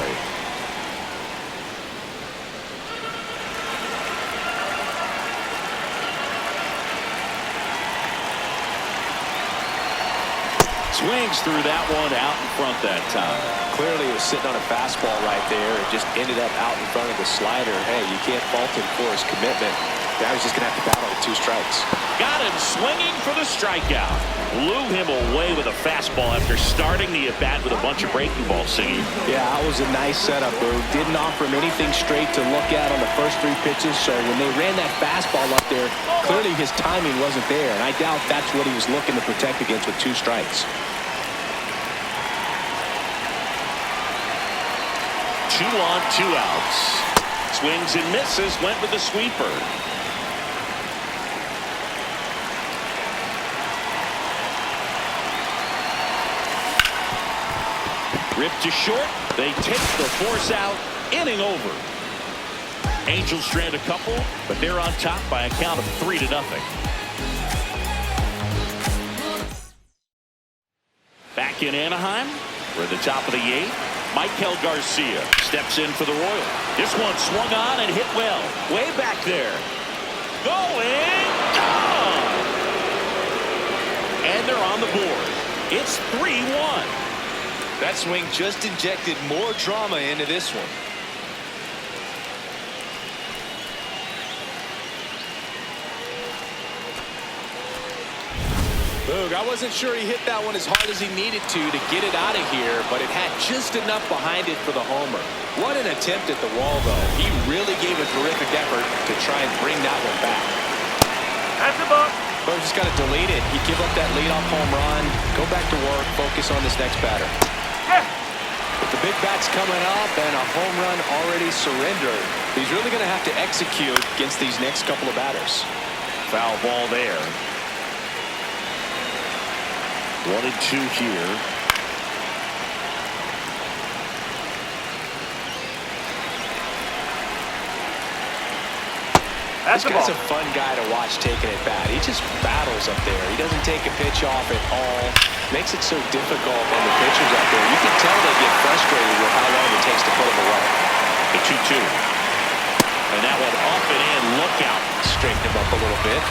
Swings through that one out in front that time. Clearly he was sitting on a fastball right there. It just ended up out in front of the slider. Hey, you can't fault him for his commitment. Now he's just going to have to battle with two strikes. Got him swinging for the strikeout. Blew him away with a fastball after starting the at-bat with a bunch of breaking balls singing. Yeah, that was a nice setup, Boo. Didn't offer him anything straight to look at on the first three pitches, so when they ran that fastball up there, clearly his timing wasn't there, and I doubt that's what he was looking to protect against with two strikes. 2 on, 2 outs. Swings and misses, went with the sweeper. Ripped to short. They take the force out. Inning over. Angels strand a couple, but they're on top by a count of 3-0. Back in Anaheim, we're at the top of the 8th. Michael Garcia steps in for the Royals. This one swung on and hit well. Way back there. Going. Gone. And they're on the board. It's 3-1. That swing just injected more drama into this one. Boog, I wasn't sure he hit that one as hard as he needed to get it out of here, but it had just enough behind it for the homer. What an attempt at the wall, though. He really gave a terrific effort to try and bring that one back. That's a ball. Boog just got to delete it. He give up that leadoff home run, go back to work, focus on this next batter. But the big bat's coming up and a home run already surrendered. He's really going to have to execute against these next couple of batters. Foul ball there. 1-2 here. This guy's a fun guy to watch taking it bat. He just battles up there. He doesn't take a pitch off at all. Makes it so difficult on the pitchers out there. You can tell they get frustrated with how long it takes to put him away. The 2-2. And that one off and in. Look out. Straighten him up a little bit.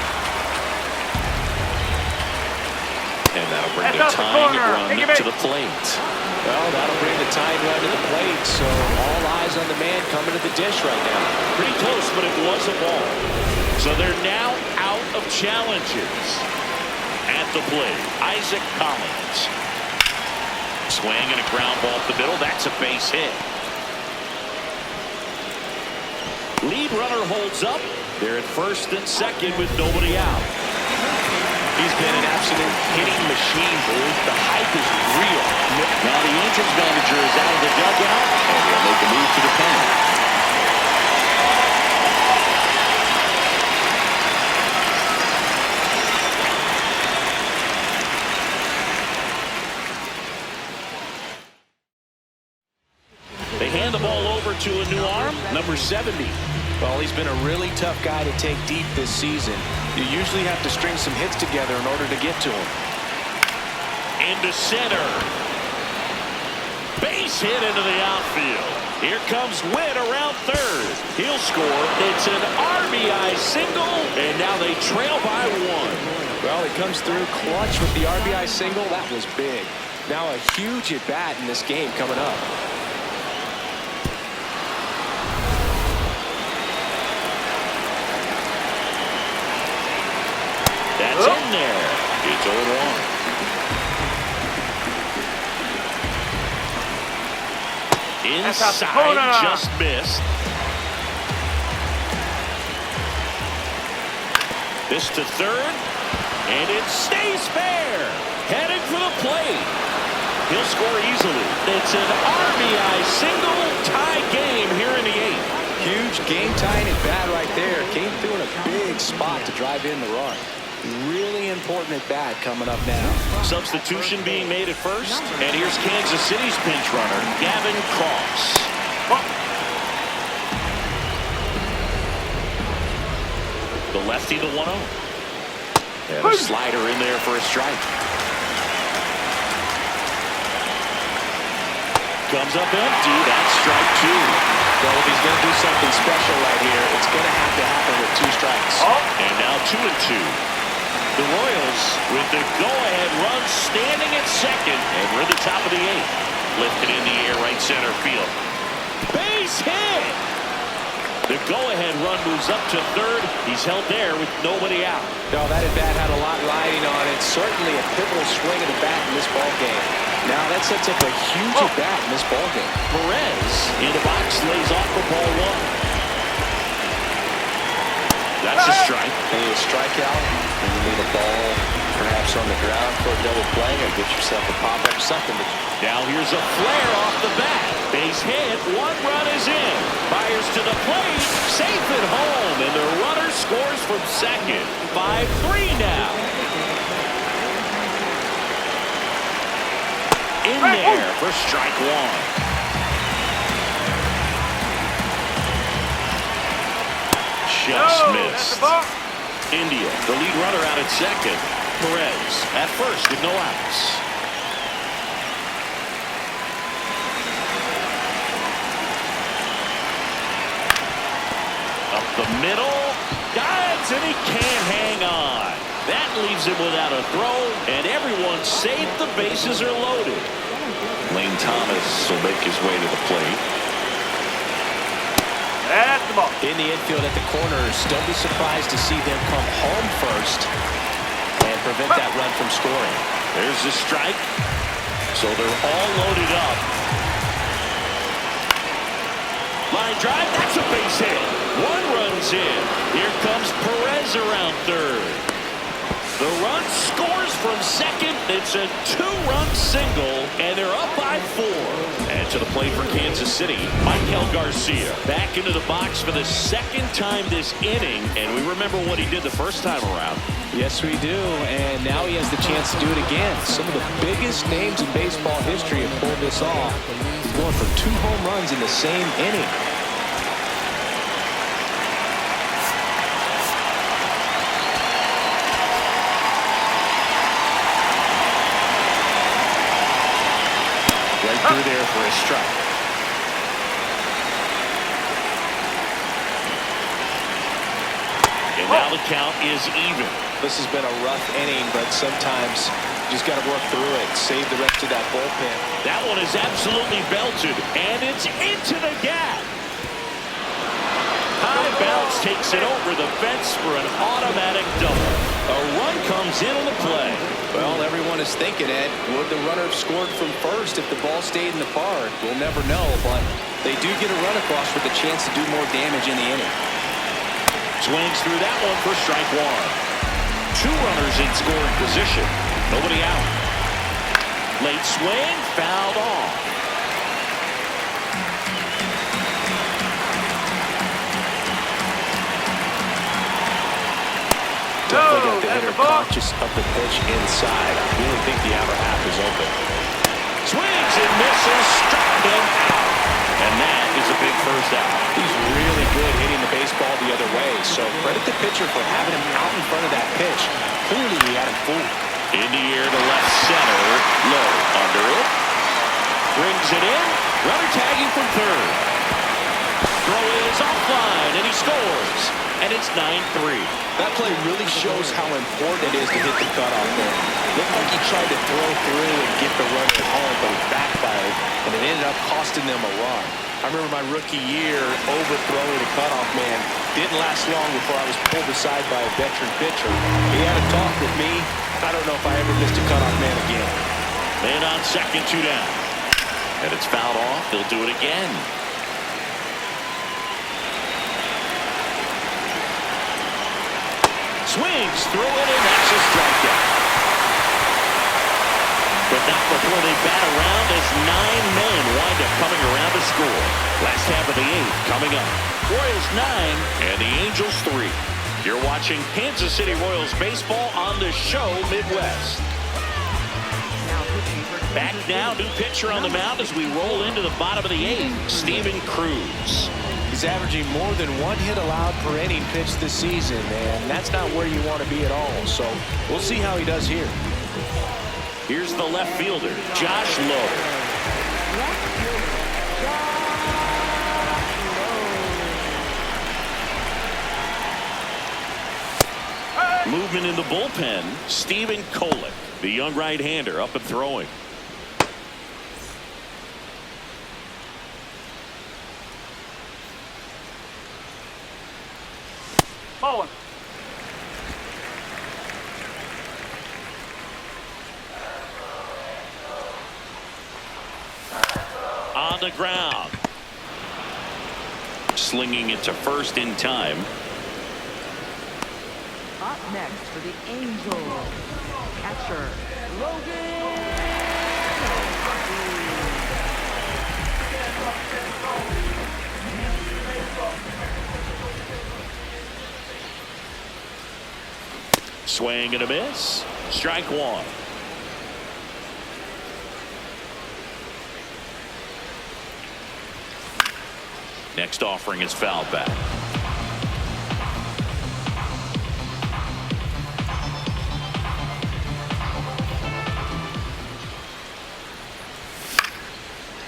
And that'll bring the tying run to the plate. Well, that'll bring the tying run to the plate. So all eyes on the man coming to the dish right now. Pretty close, but it was a ball. So they're now out of challenges. At the plate, Isaac Collins. Swing and a ground ball up the middle. That's a base hit. Lead runner holds up. They're at first and second with nobody out. He's been an absolute hitting machine, Bruce. The hype is real. Now the Angels manager is out of the dugout, and they'll make a move to the pen. They hand the ball over to a new arm, number 70. Well, he's been a really tough guy to take deep this season. You usually have to string some hits together in order to get to him. Into center. Base hit into the outfield. Here comes Witt around third. He'll score. It's an RBI single, and now they trail by one. Well, he comes through clutch with the RBI single. That was big. Now a huge at-bat in this game coming up. That's in there. It's 0-1. Inside, just missed. This to third, and it stays fair. Heading for the plate. He'll score easily. It's an RBI single, tie game here in the 8th. Huge game-tying at bat right there. Came through in a big spot to drive in the run. Really important at bat coming up now. Substitution being made at first, and here's Kansas City's pinch runner, Gavin Cross. The lefty, the 1-0. And a slider in there for a strike. Comes up empty. That's strike 2. Well, if he's going to do something special right here, it's going to have to happen with 2 strikes. And now 2-2. The Royals with the go-ahead run standing at second, and we're at the top of the 8th. Lifted in the air, right center field. Base hit! The go-ahead run moves up to third. He's held there with nobody out. No, that at-bat had a lot riding on it. Certainly a pivotal swing of the bat in this ballgame. Now that sets up a huge at-bat in this ballgame. Perez in the box lays off for ball 1. That's a strike. And a strikeout. And you need a ball perhaps on the ground for a double play or get yourself a pop-up something. Now here's a flare off the bat. Base hit. 1 run is in. Fires to the plate. Safe at home. And the runner scores from second. 5-3 now. In there for strike 1. Just missed. India, the lead runner out at second. Perez at first with no outs. Up the middle. Dives, and he can't hang on. That leaves him without a throw, and everyone's safe. The bases are loaded. Lane Thomas will make his way to the plate. That's the ball. In the infield at the corners, don't be surprised to see them come home first and prevent that run from scoring. There's the strike. So they're all loaded up. Line drive, that's a base hit. 1 run's in. Here comes Perez around third. The run scores from second. It's a 2-run single, and they're up by 4. And to the plate for Kansas City, Michael Garcia back into the box for the second time this inning, and we remember what he did the first time around. Yes, we do, and now he has the chance to do it again. Some of the biggest names in baseball history have pulled this off. He's going for 2 home runs in the same inning. through there for a strike. And now the count is even. This has been a rough inning, but sometimes you just got to work through it. Save the rest of that bullpen. That one is absolutely belted, and it's into the gap. High bounce takes it over the fence for an automatic double. A run comes in on the play. Well, everyone is thinking, Ed, would the runner have scored from first if the ball stayed in the park? We'll never know, but they do get a run across with a chance to do more damage in the inning. Swings through that one for strike one. Two runners in scoring position. Nobody out. Late swing, fouled off. Definitely got the hitter conscious of the pitch inside. I really think the outer half is open. Swings and misses, struck him out. And that is a big first out. He's really good hitting the baseball the other way, so credit the pitcher for having him out in front of that pitch. Clearly he had him fooled. In the air to left center, low, under it. Brings it in, runner tagging from third. Throw is offline, and he scores. And it's 9-3. That play really shows how important it is to hit the cutoff there. Looked like he tried to throw through and get the runner at home, but it backfired, and it ended up costing them a run. I remember my rookie year overthrowing a cutoff man. Didn't last long before I was pulled aside by a veteran pitcher. He had a talk with me. I don't know if I ever missed a cutoff man again. Man on second, two down. And it's fouled off. They'll do it again. Swings through it, and that's a strikeout. But not before they bat around as 9 men wind up coming around to score. Last half of the 8th coming up. Royals 9 and the Angels 3. You're watching Kansas City Royals baseball on the show Midwest. Back now, new pitcher on the mound as we roll into the bottom of the 8th, Steven Cruz. He's averaging more than 1 hit allowed per inning pitched this season, and that's not where you want to be at all. So we'll see how he does here. Here's the left fielder, Josh Lowe. Movement in the bullpen, Stephen Kolek, the young right-hander, up and throwing. Ball one. On the ground. Slinging it to first in time. Up next for the Angels, catcher Logan. Swing and a miss. Strike one. Next offering is fouled back.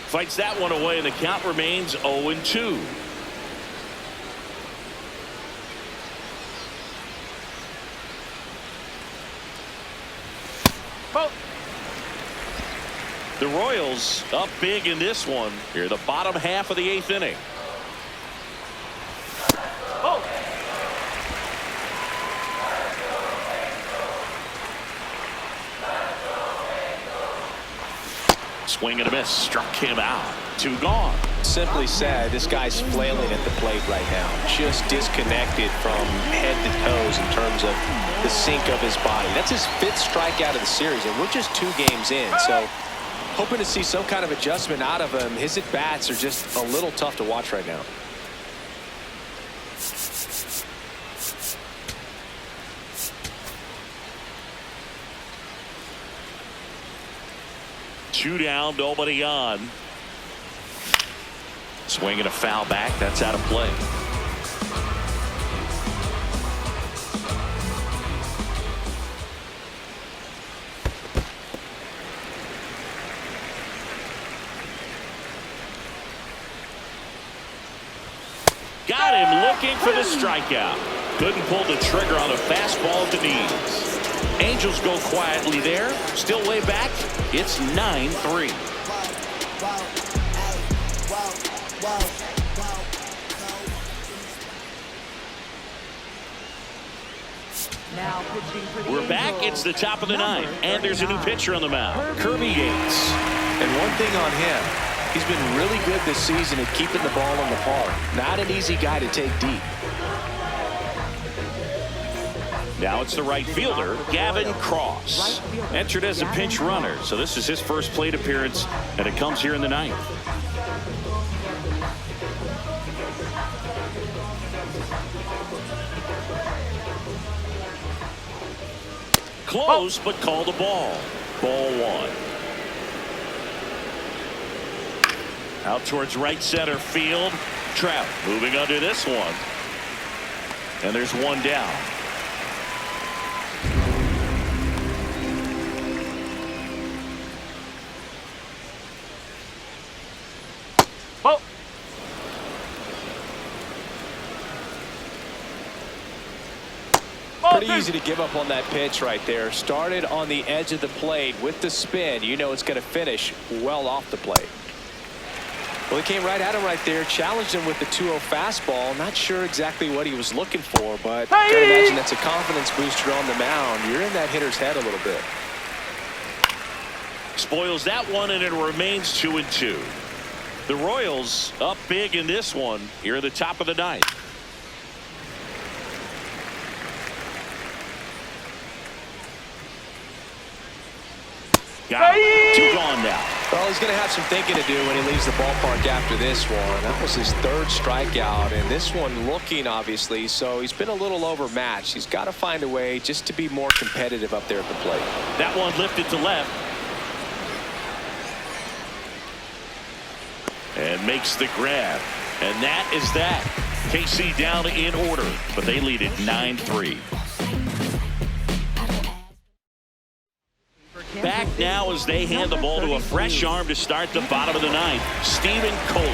Fights that one away, and the count remains 0-2. The Royals up big in this one. Here, the bottom half of the 8th inning. Swing and a miss. Struck him out. 2 gone. Simply said, this guy's flailing at the plate right now. Just disconnected from head to toes in terms of the sink of his body. That's his 5th strikeout of the series, and we're just 2 games in. So hoping to see some kind of adjustment out of him. His at-bats are just a little tough to watch right now. Two down, nobody on. Swinging a foul back. That's out of play. Got him looking for the strikeout. Couldn't pull the trigger on a fastball at the knees. Angels go quietly there. Still way back. It's 9-3. Now pitching for the We're back. Angels, It's the top of the ninth, and there's a new 39, pitcher on the mound. Kirby Yates. And one thing on him, he's been really good this season at keeping the ball in the park. Not an easy guy to take deep. Now it's the right fielder, Gavin Cross. Entered as a pinch runner, so this is his first plate appearance, and it comes here in the ninth. Close, but called a ball. Ball one. Out towards right center field. Trout moving under this one. And there's one down. Oh, Pretty easy to give up on that pitch right there. Started on the edge of the plate with the spin. You know it's going to finish well off the plate. Well, he came right at him right there, challenged him with the 2-0 fastball. Not sure exactly what he was looking for, but I can imagine that's a confidence booster on the mound. You're in that hitter's head a little bit. Spoils that one, and it remains 2-2. The Royals up big in this one here at the top of the ninth. Got it. 2 gone now. Well, he's going to have some thinking to do when he leaves the ballpark after this one. That was his 3rd strikeout, and this one looking, obviously, so he's been a little overmatched. He's got to find a way just to be more competitive up there at the plate. That one lifted to left. And makes the grab. And that is that. KC down in order, but they lead it 9-3. Back now as they hand the ball to a fresh arm to start the bottom of the ninth, Steven Kohler.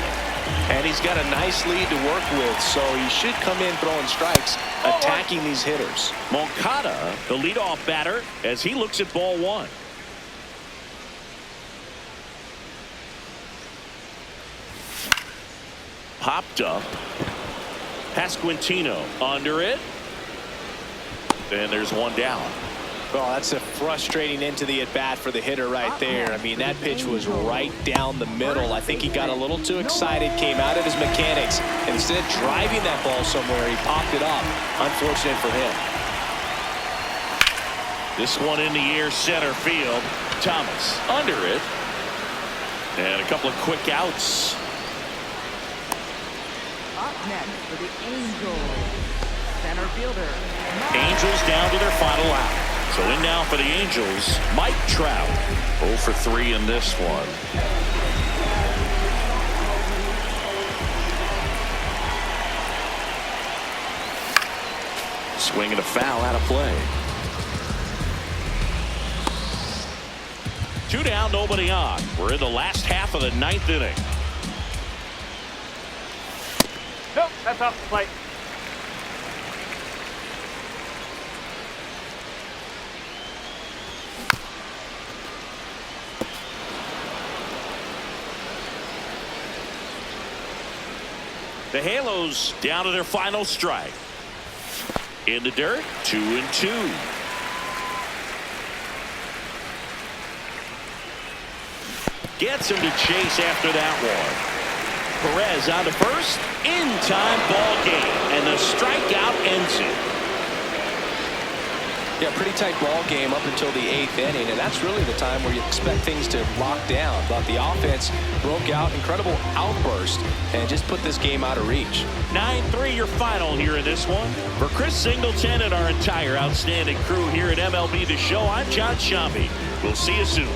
And he's got a nice lead to work with, so he should come in throwing strikes, attacking these hitters. Moncada, the leadoff batter, as he looks at ball one. Popped up. Pasquantino under it. And there's one down. Well, that's a frustrating into the at-bat for the hitter right there. I mean, that pitch was right down the middle. I think he got a little too excited, came out of his mechanics. Instead of driving that ball somewhere, he popped it up. Unfortunate for him. This one in the air, center field. Thomas under it. And a couple of quick outs. Up next for the Angels, center fielder. Angels down to their final out. So in now for the Angels, Mike Trout. 0 for 3 in this one. Swinging a foul out of play. 2 down, nobody on. We're in the last half of the ninth inning. nope, that's off the plate. The Halos down to their final strike. In the dirt, 2-2. Gets him to chase after that one. Perez on to first. In time, ball game. And the strikeout ends it. Yeah, pretty tight ball game up until the 8th inning, and that's really the time where you expect things to lock down. But the offense broke out, incredible outburst, and just put this game out of reach. 9-3 your final here in this one. For Chris Singleton and our entire outstanding crew here at MLB The Show, I'm John Sciambi. We'll see you soon.